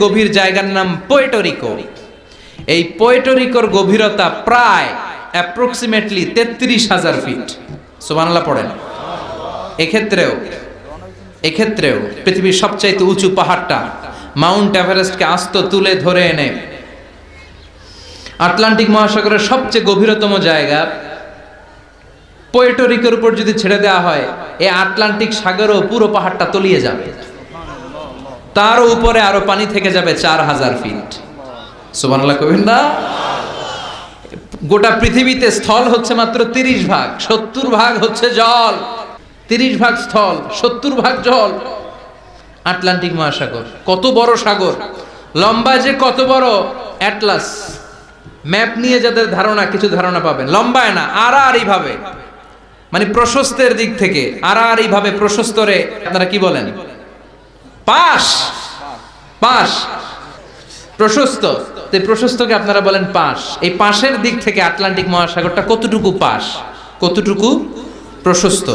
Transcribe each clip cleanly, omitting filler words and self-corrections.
গভীর জায়গার নাম পুয়ের্টো। এই পুয়ের্টোর গভীরতা প্রায় অ্যাপ্রক্সিমেটলি 33,000 ফিট। সুবহানাল্লাহ পড়েন। এক্ষেত্রেও পৃথিবীর সবচাইতে উঁচু পাহাড়টা মাউন্ট এভারেস্টকে আস্ত তুলে ধরে এনে আটলান্টিক মহাসাগরের সবচেয়ে গভীরতম জায়গা পুয়ের্টোর উপর যদি ছেড়ে দেওয়া হয়, এই আটলান্টিক সাগরও পুরো পাহাড়টা তলিয়ে যাবে। তার উপরে আরো পানি থেকে যাবে 4,000 ফিট। সুবহানাল্লাহ কইবেন না? গোটা পৃথিবীতে স্থল হচ্ছে মাত্র 30 ভাগ, 70 ভাগ হচ্ছে জল। 30 ভাগ স্থল, 70 ভাগ জল। আটলান্টিক মহাসাগর কত বড় সাগর, লম্বা যে কত বড়, অ্যাটলাস ম্যাপ নিয়ে যাদের ধারণা, কিছু ধারণা পাবেন। লম্বায় না, আড়াআড়ি ভাবে, মানে প্রশস্তের দিক থেকে আড়াআড়ি ভাবে প্রশস্তরে আপনারা কি বলেন? পাশ। প্রশস্ত, এই প্রশস্তকে আপনারা বলেন পাশ। এই পাশের দিক থেকে আটলান্টিক মহাসাগরটা কতটুকু পাশ, কতটুকু প্রশস্ত।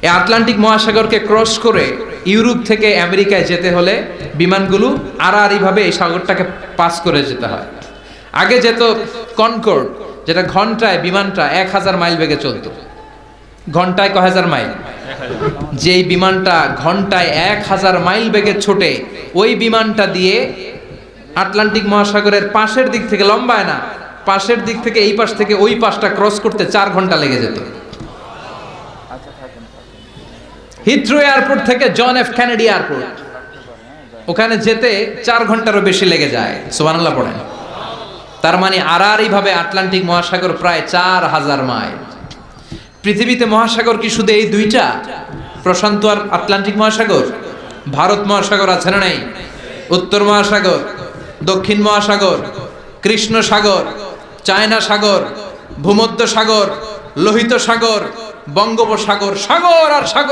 এই আটলান্টিক মহাসাগরকে ক্রস করে ইউরোপ থেকে আমেরিকায় যেতে হলে বিমানগুলো আড়াআড়ি ভাবে এই সাগরটাকে পাস করে যেতে হয়। আগে যেত কনকর্ড, যেটা ঘন্টায় বিমানটা 1000 মাইল বেগে চলতো। ঘন্টায় কয় হাজার মাইল? যেই বিমানটা ঘন্টায় 1000 মাইল বেগে ছোটে, ওই বিমানটা দিয়ে আটলান্টিক মহাসাগরের পাশের দিক থেকে, লম্বায় না, পাশের দিক থেকে এই পাশ থেকে ওই পাশটা ক্রস করতে 4 ঘন্টা লেগে যেত। হিথ্রো এয়ারপোর্ট থেকে জন এফ কেনেডি এয়ারপোর্ট, ওখানে যেতে 4 ঘন্টারও বেশি লেগে যায়। সুবহানাল্লাহ পড়েন। তার মানে আড়াআড়ি ভাবে আটলান্টিক মহাসাগর প্রায় 4000 মাইল। পৃথিবীতে মহাসাগর কি শুধু এই দুইটা, প্রশান্ত আর আটলান্টিক মহাসাগর? ভারত মহাসাগর আছে না নাই? উত্তর মহাসাগর, দক্ষিণ মহাসাগর, কৃষ্ণ সাগর, চায়না সাগর, ভূমধ্য সাগর, লোহিত সাগর, বঙ্গোপসাগর, সাগর আর সাগর।